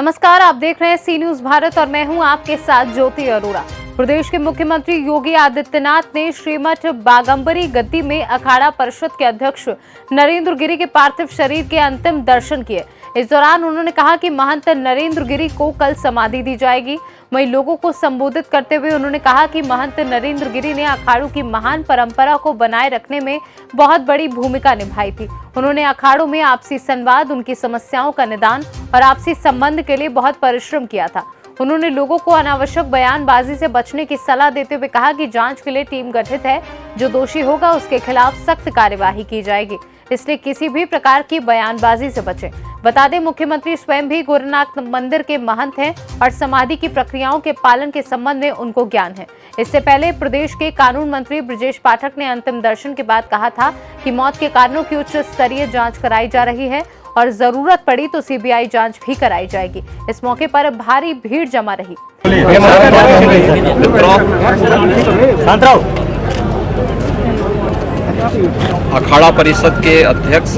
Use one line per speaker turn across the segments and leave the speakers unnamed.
नमस्कार, आप देख रहे हैं सी न्यूज भारत और मैं हूं आपके साथ ज्योति अरोड़ा। प्रदेश के मुख्यमंत्री योगी आदित्यनाथ ने श्रीमठ बागंबरी गद्दी में अखाड़ा परिषद के अध्यक्ष नरेंद्र गिरी के पार्थिव शरीर के अंतिम दर्शन किए। इस दौरान उन्होंने कहा कि महंत नरेंद्र गिरी को कल समाधि दी जाएगी। वहीं लोगों को संबोधित करते हुए उन्होंने कहा कि महंत नरेंद्र गिरी ने अखाड़ों की महान परंपरा को बनाए रखने में बहुत बड़ी भूमिका निभाई थी। उन्होंने अखाड़ों में आपसी संवाद, उनकी समस्याओं का निदान और आपसी संबंध के लिए बहुत परिश्रम किया था। उन्होंने लोगों को अनावश्यक बयानबाजी से बचने की सलाह देते हुए कहा कि जांच के लिए टीम गठित है, जो दोषी होगा उसके खिलाफ सख्त कार्यवाही की जाएगी, इसलिए किसी भी प्रकार की बयानबाजी से बचें। बता दें, मुख्यमंत्री स्वयं भी गोरखनाथ मंदिर के महंत हैं और समाधि की प्रक्रियाओं के पालन के संबंध में उनको ज्ञान है। इससे पहले प्रदेश के कानून मंत्री ब्रजेश पाठक ने अंतिम दर्शन के बाद कहा था कि मौत के कारणों की उच्च स्तरीय जांच कराई जा रही है और जरूरत पड़ी तो सीबीआई जांच भी कराई जाएगी। इस मौके पर भारी भीड़ जमा रही।
अखाड़ा परिषद के अध्यक्ष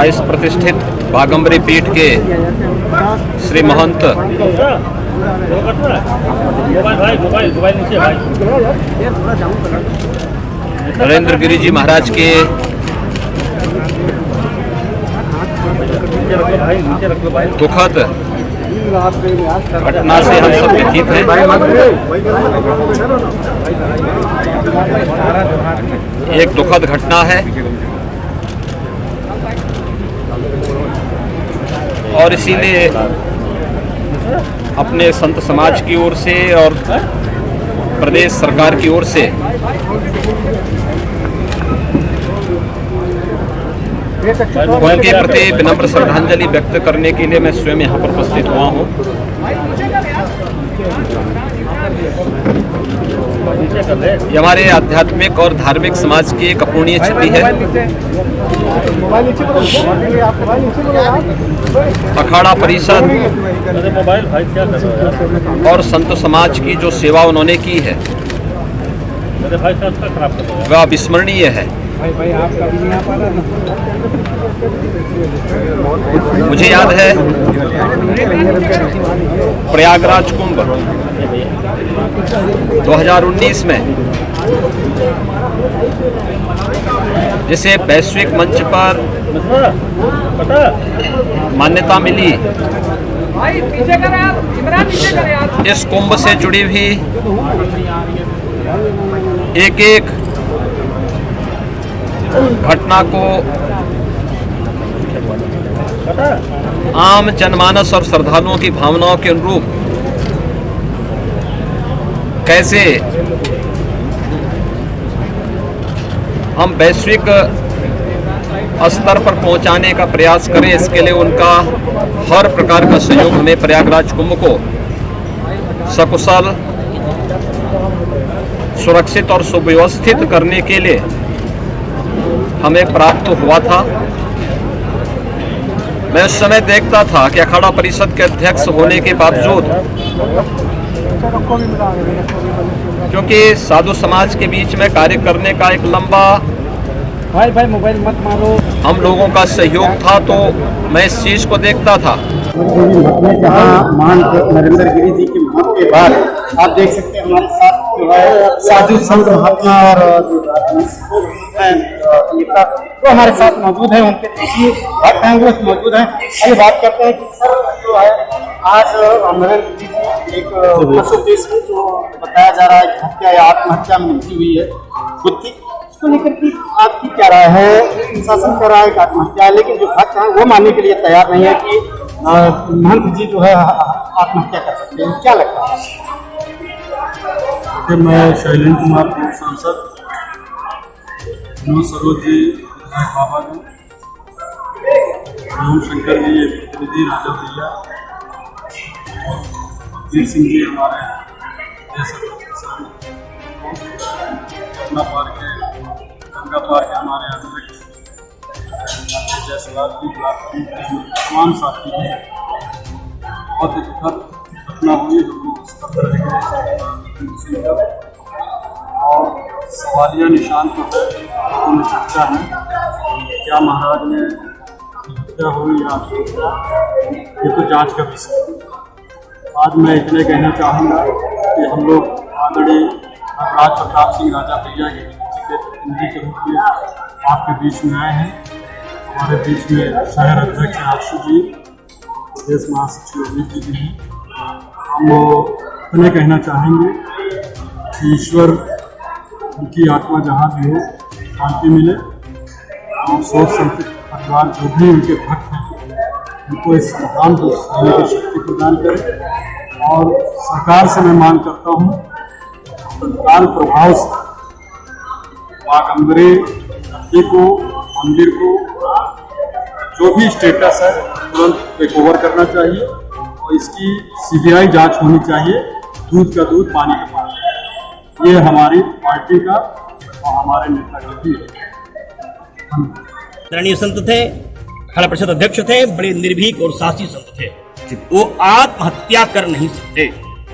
इस प्रतिष्ठित बागंबरी पीठ के श्री महंत नरेंद्र गिरी जी महाराज के दुखद घटना से हम सब व्यथित हैं। एक दुखद घटना है और इसीलिए अपने संत समाज की ओर से और प्रदेश सरकार की ओर से उनके प्रति विनम्र श्रद्धांजलि व्यक्त करने के लिए मैं स्वयं यहाँ पर उपस्थित हुआ हूँ। ये हमारे आध्यात्मिक और धार्मिक समाज की एक अपूर्णीय क्षति है। अखाड़ा परिषद और संत समाज की जो सेवा उन्होंने की है वह अविस्मरणीय है। मुझे याद है प्रयागराज कुंभ 2019 में जिसे वैश्विक मंच पर मान्यता मिली, इस कुंभ से जुड़ी हुई एक घटना को आम जनमानस और श्रद्धालुओं की भावनाओं के अनुरूप कैसे हम वैश्विक स्तर पर पहुंचाने का प्रयास करें, इसके लिए उनका हर प्रकार का सहयोग हमें प्रयागराज कुंभ को सकुशल, सुरक्षित और सुव्यवस्थित करने के लिए हमें प्राप्त हुआ था। मैं उस समय देखता था कि अखाड़ा परिषद के अध्यक्ष होने के बावजूद, क्योंकि साधु समाज के बीच में कार्य करने का एक लंबा मोबाइल मत मारो हम लोगों का सहयोग था, तो मैं इस चीज को देखता था।
जहाँ महंत नरेंद्र गिरी जी की मौत के बाद आप देख सकते हैं हमारे साथ जो है साधु संत महात्मा और नेता तो हमारे साथ मौजूद है, उनके देखिए भक्त हैं वो मौजूद हैं। अभी बात करते हैं कि सर जो है आज नरेंद्र गिरी जी एक उत्तर प्रदेश में जो बताया जा रहा है हत्या या आत्महत्या में मृत्यु हुई है बुद्धि, इसको लेकर के आपकी क्या राय है? शासन कह रहा है कि आत्महत्या है, लेकिन जो भक्त हैं वो मानने के लिए तैयार नहीं है कि महंत जी जो है आत्महत्या कर सकते हैं। क्या लगता है?
मैं शैलेंद्र कुमार सांसद सरोज जी बाबा जी, शंकर जी प्रतिनिधि राजा भैया, वीर सिंह जी हमारे पटना पार्क के गंगा पार्क के हमारे अध्यक्ष जयसवाल जी, तमाम साथी हैं। बहुत ही दुखद घटना हुई और सवालिया निशान पर चर्चा है। क्या महाराज ने आत्महत्या हो या ये तो जांच का विषय है। आज मैं इतने कहना चाहूँगा कि हम लोग आदरणीय राज प्रताप सिंह राजा भैया के प्रतिनिधि के रूप में आपके बीच में आए हैं। हमारे बीच में शहर अध्यक्ष आशु जी, प्रदेश महासचिव अमित जी हैं। हम इतने कहना चाहेंगे कि ईश्वर उनकी आत्मा जहाँ भी हो शांति मिले और सोच संत परिवार जो भी उनके भक्त हैं उनको इस महान को सहने की शक्ति प्रदान करें। और सरकार से मैं मांग करता हूँ तत्काल प्रभाव से बागम्बरी नदी को, मंदिर को, जो भी स्टेटस है तुरंत टेक ओवर करना चाहिए और इसकी सीबीआई जांच होनी चाहिए। दूध का दूध, पानी का पानी, ये हमारी पार्टी का और हमारे नेता का भी है।
आदरणीय संत थे, अखाड़ा परिषद अध्यक्ष थे, बड़े निर्भीक और साहसी संत थे। वो आत्महत्या कर नहीं सकते।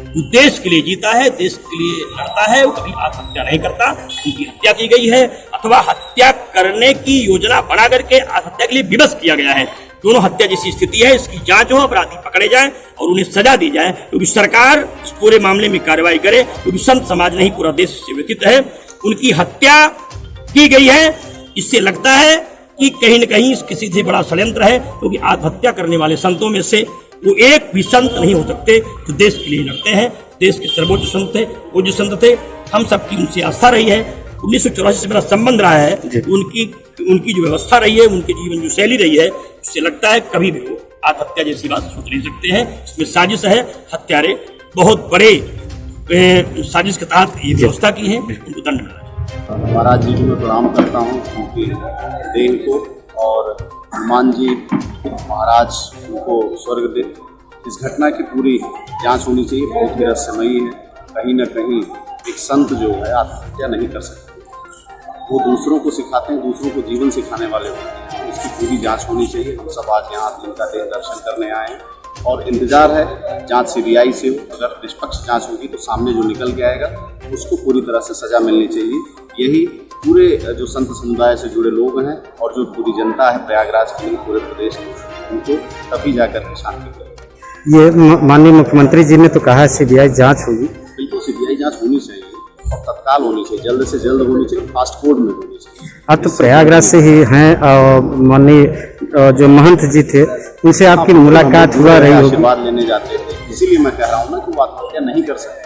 वो देश के लिए जीता है, देश के लिए लड़ता है, वो कभी आत्महत्या नहीं करता। उनकी हत्या की गई है अथवा हत्या करने की योजना बना करके आत्महत्या के लिए विवश किया गया है। दोनों हत्या जैसी स्थिति है, इसकी जांच हो, अपराधी पकड़े जाएं और उन्हें सजा दी जाए, क्योंकि सरकार इस पूरे मामले में कार्रवाई करे, क्योंकि संत समाज नहीं पूरा देश से व्यतीत है। उनकी हत्या की गई है, इससे लगता है कि कहीं न कहीं किसी से बड़ा षड्यंत्र है, क्योंकि आत्महत्या करने वाले संतों में से वो एक भी संत नहीं हो सकते जो देश के लिए लड़ते हैं। देश के सर्वोच्च संत थे, पूज्य संत थे, हम सबकी उनसे आस्था रही है। 1984 से मेरा संबंध रहा है। उनकी जो व्यवस्था रही है, उनकी जीवन जो शैली रही है, उससे लगता है कभी भी वो आत्महत्या जैसी बात सोच नहीं सकते हैं। इसमें साजिश है, हत्यारे बहुत बड़े साजिश के तहत ये व्यवस्था की है, उनको दंड मिला।
महाराज जी को मैं प्रणाम करता हूँ उनकी देह को, और हनुमान जी महाराज उनको स्वर्ग दे। इस घटना की पूरी जांच होनी चाहिए, बहुत ही रहस्यमयी है। कहीं न कहीं एक संत जो है आत्महत्या नहीं कर सकते, वो दूसरों को सिखाते हैं, दूसरों को जीवन सिखाने वाले होते हैं। इसकी पूरी जांच होनी चाहिए। हम सब आज यहाँ इनका देह दर्शन करने आए हैं और इंतजार है जांच सीबीआई से हो। अगर निष्पक्ष जांच होगी तो सामने जो निकल के आएगा उसको पूरी तरह से सजा मिलनी चाहिए। यही पूरे जो संत समुदाय से जुड़े लोग हैं और जो पूरी जनता है प्रयागराज की, पूरे प्रदेश की, उनको तभी जाकर के शांति मिलेगी।
ये माननीय मुख्यमंत्री जी ने तो कहा है सीबीआई जांच होगी।
बिल्कुल सीबीआई जांच होनी चाहिए और तत्काल होनी चाहिए, जल्द से जल्द होनी चाहिए, फास्ट कोड में होनी चाहिए।
आप तो प्रयागराज से ही हैं और माननीय जो महंत जी थे उनसे आपकी मुलाकात हुआ रही होगी।
आशीर्वाद लेने जाते थे, इसीलिए मैं कह रहा हूँ ना कि वो आत्महत्या नहीं कर सकते।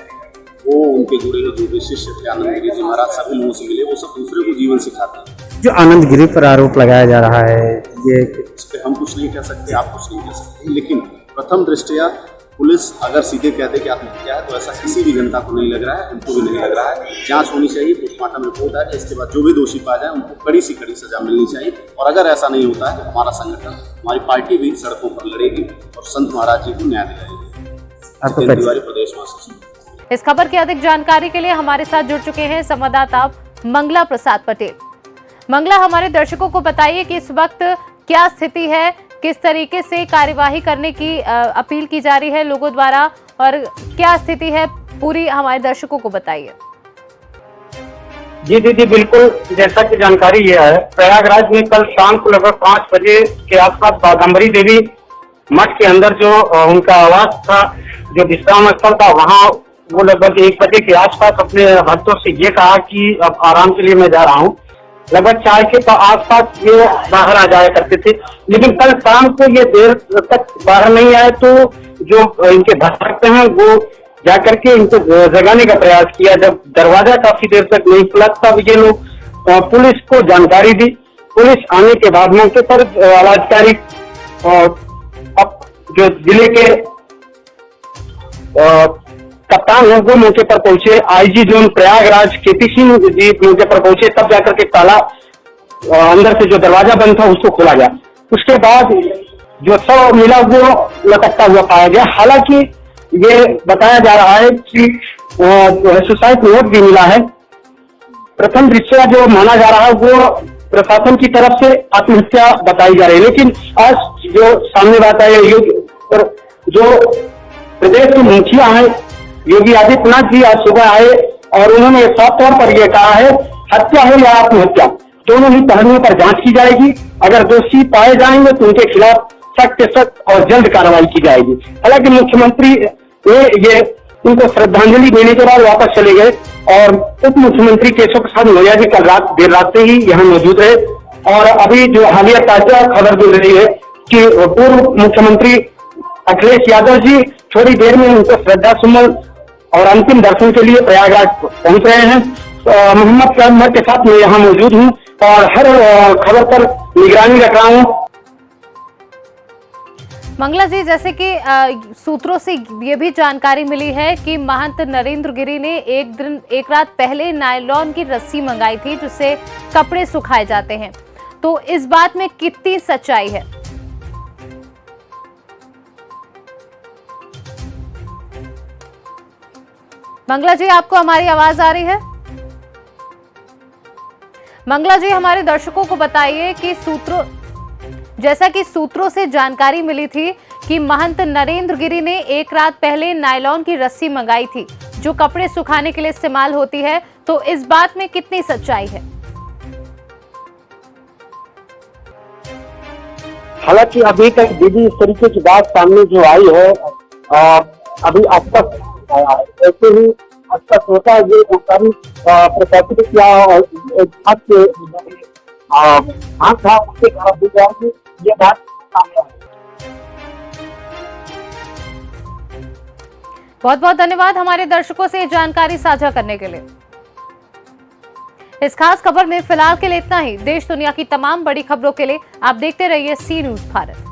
वो उनके जुड़े हुए जो भी शिष्य थे आनंद गिरी जी महाराज, सभी लोगों से मिले, वो सब दूसरे को जीवन सिखाते हैं। जो
आनंद गिरी पर आरोप लगाया जा रहा है, ये
इस पर हम कुछ नहीं कह सकते, आप कुछ नहीं कह सकते, लेकिन प्रथम दृष्टया पुलिस अगर सीधे कहते कि आत्महत्या है तो ऐसा किसी भी जनता को नहीं लग रहा है, हमको भी नहीं लग रहा है। जांच होनी चाहिए, पोस्टमार्टम रिपोर्ट आए, इसके बाद जो भी दोषी पाया जाए उनको कड़ी से कड़ी सजा मिलनी चाहिए। और अगर ऐसा नहीं होता है तो हमारा संगठन, हमारी पार्टी भी सड़कों पर लड़ेगी और संत महाराज जी को न्याय दिलाएगी। तिवारी, प्रदेश महासचिव।
इस खबर की अधिक जानकारी के लिए हमारे साथ जुड़ चुके हैं संवाददाता मंगला प्रसाद पटेल। मंगला, हमारे दर्शकों को बताइए कि इस वक्त क्या स्थिति है, किस तरीके से कार्यवाही करने की अपील की जा रही है लोगों द्वारा और क्या स्थिति है पूरी, हमारे दर्शकों को बताइए।
जी दीदी, बिल्कुल जैसा कि जानकारी ये है, प्रयागराज में कल शाम को लगभग 5 बजे के आसपास बागम्बरी देवी मठ के अंदर जो उनका आवास था, जो विश्राम स्थल था, वहाँ वो लगभग 1 बजे के आसपास अपने भक्तों से ये कहा कि अब आराम के लिए मैं जा रहा हूँ। लगभग 4 के आसपास ये बाहर आ जाया करते थे, लेकिन कल शाम को ये देर तक बाहर नहीं आए तो जो इनके भक्त हैं वो जाकर के इनको जगाने का प्रयास किया। जब दरवाजा काफी देर तक नहीं खुला तब ये लोग पुलिस को जानकारी दी। पुलिस आने के बाद मौके पर जिलाधिकारी जो जिले के कप्तान है वो मौके पर पहुंचे। IG zone Prayagraj KP Singh ji मौके पर पहुंचे, तब जाकर के ताला अंदर से जो दरवाजा बंद था उसको खोला गया। उसके बाद जो शव मिला वो लटकता हुआ पाया गया। हालांकि ये बताया जा रहा है कि सुसाइड नोट भी मिला है। प्रथम दृष्टया जो माना जा रहा है वो प्रशासन की तरफ से आत्महत्या बताई जा रही है, लेकिन आज जो सामने बात आई है, जो प्रदेश के मुखिया है योगी आदित्यनाथ जी आज सुबह आए और उन्होंने साफ तौर पर यह कहा है हत्या हो या आत्महत्या दोनों ही पहलुओं पर जांच की जाएगी अगर दोषी पाए जाएंगे तो उनके खिलाफ सख्त से सख्त और जल्द कार्रवाई की जाएगी। हालांकि मुख्यमंत्री ये उनको श्रद्धांजलि देने के बाद वापस चले गए और उप मुख्यमंत्री केशव प्रसाद मौर्य जी कल रात देर रात से ही यहाँ मौजूद रहे। और अभी जो हालिया ताजा खबर मिल रही है कि पूर्व मुख्यमंत्री अखिलेश यादव जी थोड़ी देर में उनको श्रद्धा सुमन और अंतिम दर्शन के लिए प्रयागराज पहुंच रहे हैं। मोहम्मद कैमर के साथ मैं यहाँ मौजूद हूँ और हर खबर पर निगरानी रख रहा हूँ।
मंगला जी, जैसे कि सूत्रों से ये भी जानकारी मिली है कि महंत नरेंद्र गिरी ने एक रात पहले नायलॉन की रस्सी मंगाई थी जिससे कपड़े सुखाए जाते हैं, तो इस बात में कितनी सच्चाई है? मंगला जी, आपको हमारी आवाज आ रही है? मंगला जी, हमारे दर्शकों को बताइए कि जैसा कि सूत्रों से जानकारी मिली थी कि महंत नरेंद्र गिरी ने एक रात पहले नायलॉन की रस्सी मंगाई थी जो कपड़े सुखाने के लिए इस्तेमाल होती है, तो इस बात में कितनी सच्चाई है?
हालांकि अभी तक दीदी इस तरीके की बात सामने जो आई है अभी अब तक आया है। ऐसे ही अब तक होता है ये सरकारी प्रशासनिक या हाथ था उसके खराब दी जाएगी, ये बात सामने आई।
बहुत बहुत धन्यवाद हमारे दर्शकों से जानकारी साझा करने के लिए। इस खास खबर में फिलहाल के लिए इतना ही। देश दुनिया की तमाम बड़ी खबरों के लिए आप देखते रहिए सी न्यूज़ भारत।